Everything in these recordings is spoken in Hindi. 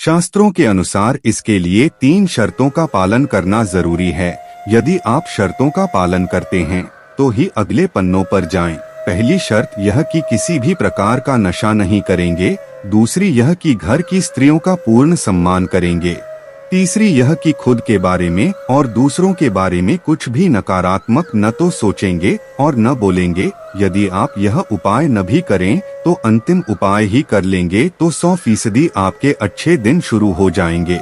शास्त्रों के अनुसार इसके लिए 3 शर्तों का पालन करना जरूरी है। यदि आप शर्तों का पालन करते हैं तो ही अगले पन्नों पर जाएं। पहली शर्त यह कि किसी भी प्रकार का नशा नहीं करेंगे। दूसरी यह कि घर की स्त्रियों का पूर्ण सम्मान करेंगे। तीसरी यह कि खुद के बारे में और दूसरों के बारे में कुछ भी नकारात्मक न तो सोचेंगे और न बोलेंगे। यदि आप यह उपाय न भी करें तो अंतिम उपाय ही कर लेंगे तो 100% आपके अच्छे दिन शुरू हो जाएंगे।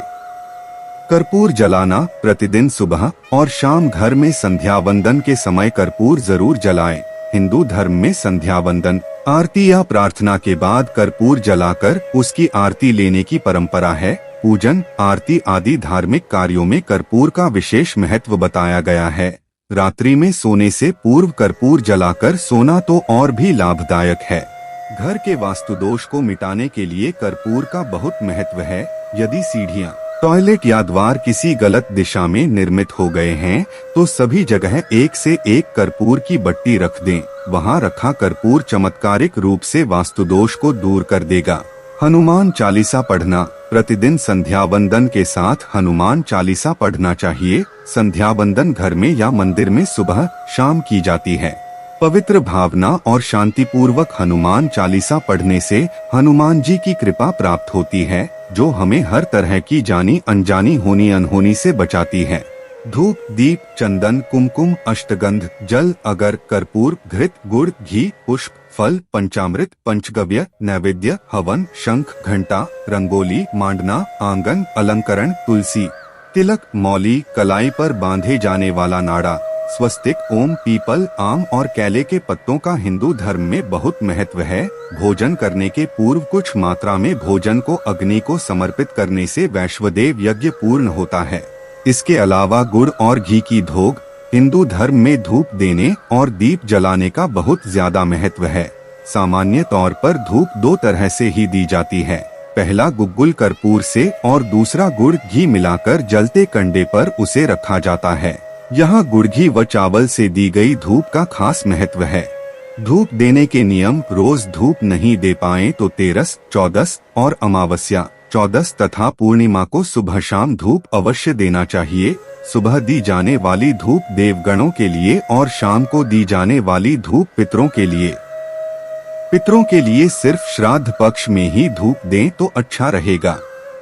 कर्पूर जलाना। प्रतिदिन सुबह और शाम घर में संध्या वंदन के समय कर्पूर जरूर जलाएं। हिंदू धर्म में संध्या वंदन आरती या प्रार्थना के बाद कर्पूर जलाकर उसकी आरती लेने की परंपरा है। पूजन, आरती आदि धार्मिक कार्यों में कर्पूर का विशेष महत्व बताया गया है। रात्रि में सोने से पूर्व कर्पूर जलाकर सोना तो और भी लाभदायक है। घर के वास्तु दोष को मिटाने के लिए कर्पूर का बहुत महत्व है। यदि सीढ़ियाँ, टॉयलेट या द्वार किसी गलत दिशा में निर्मित हो गए हैं तो सभी जगह एक से एक कर्पूर की बट्टी रख दें। वहां रखा कर्पूर चमत्कारिक रूप से वास्तु दोष को दूर कर देगा। हनुमान चालीसा पढ़ना। प्रतिदिन संध्या वंदन के साथ हनुमान चालीसा पढ़ना चाहिए। संध्या वंदन घर में या मंदिर में सुबह शाम की जाती है। पवित्र भावना और शांतिपूर्वक हनुमान चालीसा पढ़ने से हनुमान जी की कृपा प्राप्त होती है, जो हमें हर तरह की जानी अनजानी होनी अनहोनी से बचाती है। धूप, दीप, चंदन, कुमकुम, अष्टगंध, जल, अगर, कर्पूर, घृत, गुड़, घी, पुष्प, फल, पंचामृत, पंचगव्य, नैवेद्य, हवन, शंख, घंटा, रंगोली, मांडना, आंगन, अलंकरण, तुलसी, तिलक, मौली, कलाई पर बांधे जाने वाला नाड़ा, स्वस्तिक, ओम, पीपल, आम और केले के पत्तों का हिंदू धर्म में बहुत महत्व है। भोजन करने के पूर्व कुछ मात्रा में भोजन को अग्नि को समर्पित करने से वैश्वदेव यज्ञ पूर्ण होता है। इसके अलावा गुड़ और घी की धोग। हिंदू धर्म में धूप देने और दीप जलाने का बहुत ज्यादा महत्व है। सामान्य तौर पर धूप 2 तरह से ही दी जाती है। पहला गुग्गुल कर्पूर से और दूसरा गुड़ घी मिलाकर जलते कंडे पर उसे रखा जाता है। यहाँ गुड़ घी व चावल से दी गई धूप का खास महत्व है। धूप देने के नियम। रोज धूप नहीं दे पाए तो 13, 14 और अमावस्या 14 तथा पूर्णिमा को सुबह शाम धूप अवश्य देना चाहिए। सुबह दी जाने वाली धूप देवगणों के लिए और शाम को दी जाने वाली धूप पितरों के लिए। पितरों के लिए सिर्फ श्राद्ध पक्ष में ही धूप दें तो अच्छा रहेगा।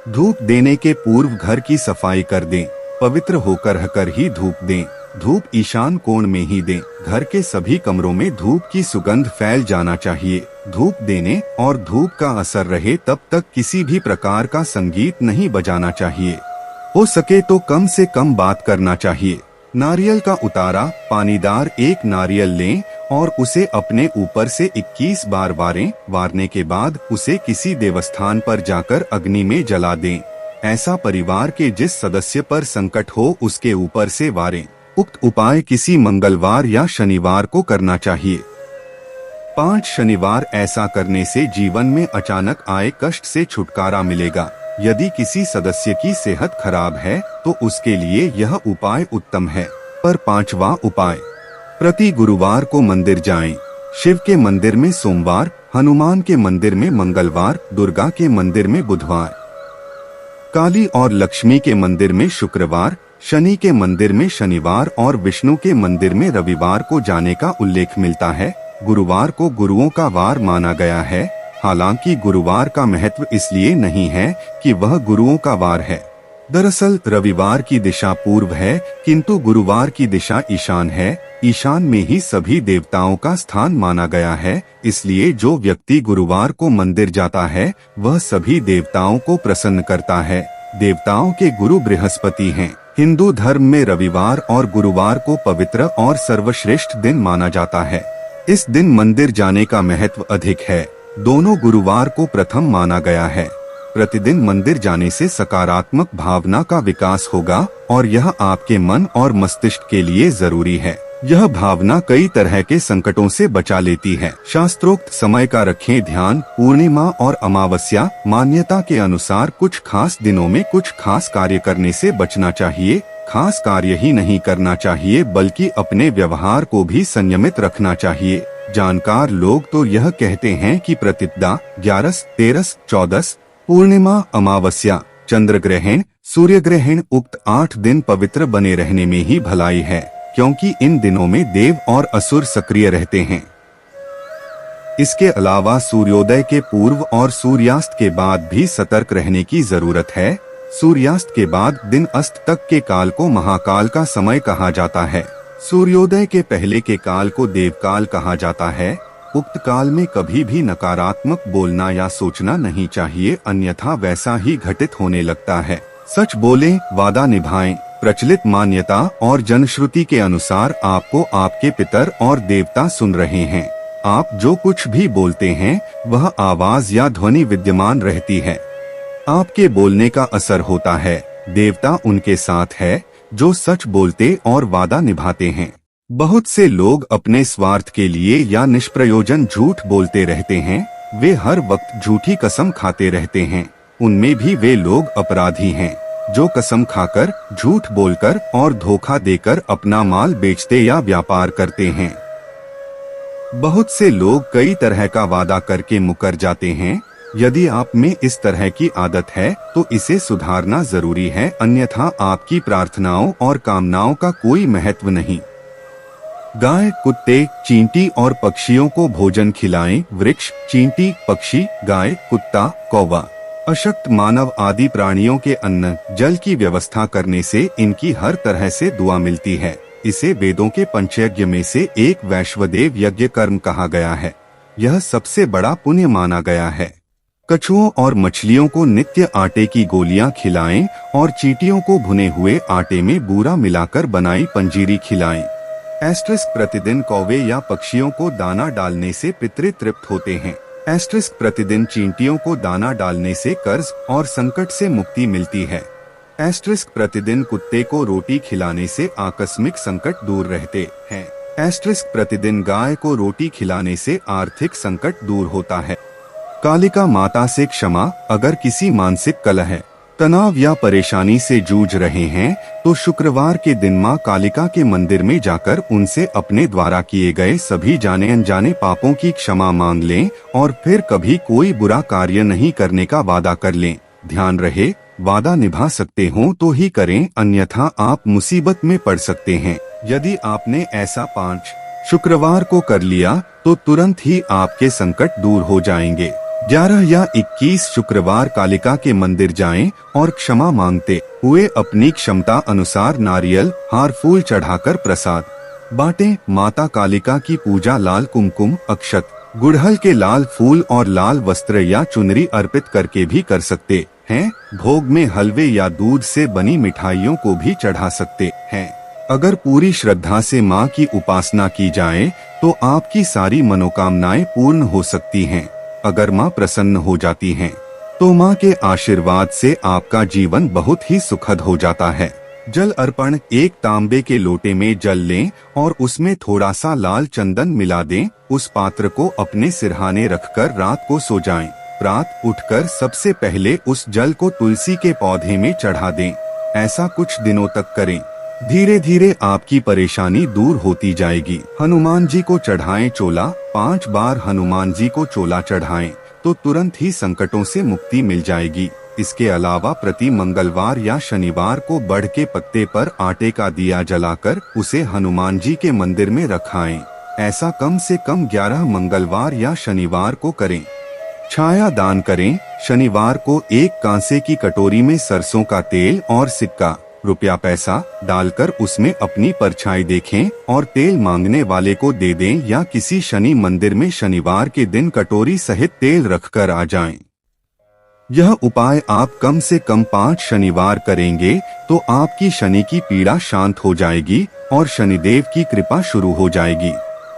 धूप देने के पूर्व घर की सफाई कर दें। पवित्र होकर ही धूप दें। धूप ईशान कोण में ही दें। घर के सभी कमरों में धूप की सुगंध फैल जाना चाहिए। धूप देने और धूप का असर रहे तब तक किसी भी प्रकार का संगीत नहीं बजाना चाहिए। हो सके तो कम से कम बात करना चाहिए। नारियल का उतारा। पानीदार एक नारियल लें और उसे अपने ऊपर से 21 बार वारें। वारने के बाद उसे किसी देवस्थान पर जाकर अग्नि में जला दें। ऐसा परिवार के जिस सदस्य पर संकट हो उसके ऊपर से वारें। उक्त उपाय किसी मंगलवार या शनिवार को करना चाहिए। 5 शनिवार ऐसा करने से जीवन में अचानक आए कष्ट से छुटकारा मिलेगा। यदि किसी सदस्य की सेहत खराब है तो उसके लिए यह उपाय उत्तम है। पर 5वां उपाय, प्रति गुरुवार को मंदिर जाएं। शिव के मंदिर में सोमवार, हनुमान के मंदिर में मंगलवार, दुर्गा के मंदिर में बुधवार, काली और लक्ष्मी के मंदिर में शुक्रवार, शनि के मंदिर में शनिवार और विष्णु के मंदिर में रविवार को जाने का उल्लेख मिलता है। गुरुवार को गुरुओं का वार माना गया है। हालांकि गुरुवार का महत्व इसलिए नहीं है कि वह गुरुओं का वार है। दरअसल रविवार की दिशा पूर्व है, किंतु गुरुवार की दिशा ईशान है। ईशान में ही सभी देवताओं का स्थान माना गया है। इसलिए जो व्यक्ति गुरुवार को मंदिर जाता है वह सभी देवताओं को प्रसन्न करता है। देवताओं के गुरु बृहस्पति हैं। हिंदू धर्म में रविवार और गुरुवार को पवित्र और सर्वश्रेष्ठ दिन माना जाता है। इस दिन मंदिर जाने का महत्व अधिक है। दोनों गुरुवार को प्रथम माना गया है। प्रतिदिन मंदिर जाने से सकारात्मक भावना का विकास होगा और यह आपके मन और मस्तिष्क के लिए जरूरी है। यह भावना कई तरह के संकटों से बचा लेती है। शास्त्रोक्त समय का रखें ध्यान। पूर्णिमा और अमावस्या। मान्यता के अनुसार कुछ खास दिनों में कुछ खास कार्य करने से बचना चाहिए। खास कार्य ही नहीं करना चाहिए बल्कि अपने व्यवहार को भी संयमित रखना चाहिए। जानकार लोग तो यह कहते हैं कि प्रतिपदा, 11, 13, 14, पूर्णिमा, अमावस्या, चंद्र ग्रहण, सूर्य ग्रहण उक्त 8 दिन पवित्र बने रहने में ही भलाई है, क्योंकि इन दिनों में देव और असुर सक्रिय रहते हैं। इसके अलावा सूर्योदय के पूर्व और सूर्यास्त के बाद भी सतर्क रहने की जरूरत है। सूर्यास्त के बाद दिन अस्त तक के काल को महाकाल का समय कहा जाता है। सूर्योदय के पहले के काल को देवकाल कहा जाता है। उक्त काल में कभी भी नकारात्मक बोलना या सोचना नहीं चाहिए, अन्यथा वैसा ही घटित होने लगता है। सच बोलें, वादा निभाएं। प्रचलित मान्यता और जनश्रुति के अनुसार आपको आपके पितर और देवता सुन रहे हैं। आप जो कुछ भी बोलते हैं वह आवाज या ध्वनि विद्यमान रहती है। आपके बोलने का असर होता है। देवता उनके साथ है जो सच बोलते और वादा निभाते हैं। बहुत से लोग अपने स्वार्थ के लिए या निष्प्रयोजन झूठ बोलते रहते हैं। वे हर वक्त झूठी कसम खाते रहते हैं। उनमें भी वे लोग अपराधी हैं जो कसम खाकर, झूठ बोलकर और धोखा देकर अपना माल बेचते या व्यापार करते हैं। बहुत से लोग कई तरह का वादा करके मुकर जाते हैं। यदि आप में इस तरह की आदत है तो इसे सुधारना जरूरी है, अन्यथा आपकी प्रार्थनाओं और कामनाओं का कोई महत्व नहीं। गाय, कुत्ते, चींटी और पक्षियों को भोजन खिलाएं। वृक्ष, चींटी, पक्षी, गाय, कुत्ता, कौवा, अशक्त मानव आदि प्राणियों के अन्न जल की व्यवस्था करने से इनकी हर तरह से दुआ मिलती है। इसे वेदों के पंचयज्ञ में से एक वैश्वदेव यज्ञ कर्म कहा गया है। यह सबसे बड़ा पुण्य माना गया है। कछुओं और मछलियों को नित्य आटे की गोलियां खिलाएं और चींटियों को भुने हुए आटे में बूरा मिलाकर बनाई पंजीरी खिलाएं। प्रतिदिन कौवे या पक्षियों को दाना डालने से पितृ तृप्त होते हैं। प्रतिदिन चींटियों को दाना डालने से कर्ज और संकट से मुक्ति मिलती है। प्रतिदिन कुत्ते को रोटी खिलाने से आकस्मिक संकट दूर रहते हैं। प्रतिदिन गाय को रोटी खिलाने से आर्थिक संकट दूर होता है। कालिका माता से क्षमा। अगर किसी मानसिक कलह, तनाव या परेशानी से जूझ रहे हैं तो शुक्रवार के दिन मां कालिका के मंदिर में जाकर उनसे अपने द्वारा किए गए सभी जाने अनजाने पापों की क्षमा मांग लें और फिर कभी कोई बुरा कार्य नहीं करने का वादा कर लें। ध्यान रहे, वादा निभा सकते हो तो ही करें, अन्यथा आप मुसीबत में पड़ सकते हैं। यदि आपने ऐसा 5 शुक्रवार को कर लिया तो तुरंत ही आपके संकट दूर हो जाएंगे। 11 या 21 शुक्रवार कालिका के मंदिर जाएं और क्षमा मांगते हुए अपनी क्षमता अनुसार नारियल, हार, फूल चढ़ाकर प्रसाद बांटें। माता कालिका की पूजा लाल कुमकुम, अक्षत, गुड़हल के लाल फूल और लाल वस्त्र या चुनरी अर्पित करके भी कर सकते हैं। भोग में हलवे या दूध से बनी मिठाइयों को भी चढ़ा सकते हैं। अगर पूरी श्रद्धा से माँ की उपासना की जाए तो आपकी सारी मनोकामनाएं पूर्ण हो सकती हैं। अगर माँ प्रसन्न हो जाती हैं, तो माँ के आशीर्वाद से आपका जीवन बहुत ही सुखद हो जाता है। जल अर्पण। एक तांबे के लोटे में जल लें और उसमें थोड़ा सा लाल चंदन मिला दें। उस पात्र को अपने सिरहाने रखकर रात को सो जाएं। प्रातः उठकर सबसे पहले उस जल को तुलसी के पौधे में चढ़ा दें। ऐसा कुछ दिनों तक करें। धीरे धीरे आपकी परेशानी दूर होती जाएगी। हनुमान जी को चढ़ाएं चोला। 5 बार हनुमान जी को चोला चढ़ाएं तो तुरंत ही संकटों से मुक्ति मिल जाएगी। इसके अलावा प्रति मंगलवार या शनिवार को बढ़ के पत्ते पर आटे का दिया जलाकर उसे हनुमान जी के मंदिर में रखाएं। ऐसा कम से कम 11 मंगलवार या शनिवार को करें। छाया दान करें। शनिवार को एक कांसे की कटोरी में सरसों का तेल और सिक्का, रुपया पैसा डालकर उसमें अपनी परछाई देखें और तेल मांगने वाले को दे दें या किसी शनि मंदिर में शनिवार के दिन कटोरी सहित तेल रखकर आ जाएं। यह उपाय आप कम से कम 5 शनिवार करेंगे तो आपकी शनि की पीड़ा शांत हो जाएगी और शनिदेव की कृपा शुरू हो जाएगी,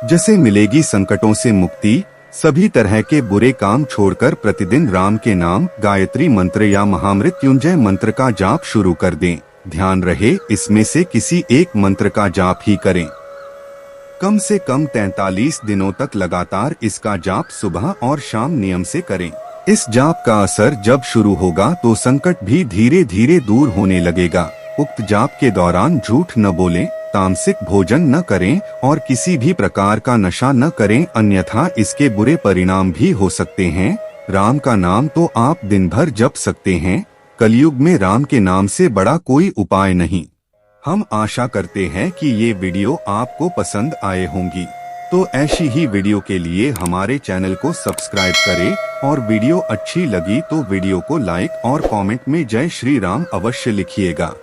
जिससे मिलेगी संकटों से मुक्ति। सभी तरह के बुरे काम छोड़कर प्रतिदिन राम के नाम, गायत्री मंत्र या महामृत्युंजय मंत्र का जाप शुरू कर दें। ध्यान रहे, इसमें से किसी एक मंत्र का जाप ही करें। कम से कम 43 दिनों तक लगातार इसका जाप सुबह और शाम नियम से करें। इस जाप का असर जब शुरू होगा तो संकट भी धीरे धीरे दूर होने लगेगा। उक्त जाप के दौरान झूठ न बोलें, तामसिक भोजन न करें और किसी भी प्रकार का नशा न करें, अन्यथा इसके बुरे परिणाम भी हो सकते हैं। राम का नाम तो आप दिन भर जप सकते हैं, कलयुग में राम के नाम से बड़ा कोई उपाय नहीं। हम आशा करते हैं कि ये वीडियो आपको पसंद आए होंगी। तो ऐसी ही वीडियो के लिए हमारे चैनल को सब्सक्राइब करें और वीडियो अच्छी लगी तो वीडियो को लाइक और कमेंट में जय श्री राम अवश्य लिखिएगा।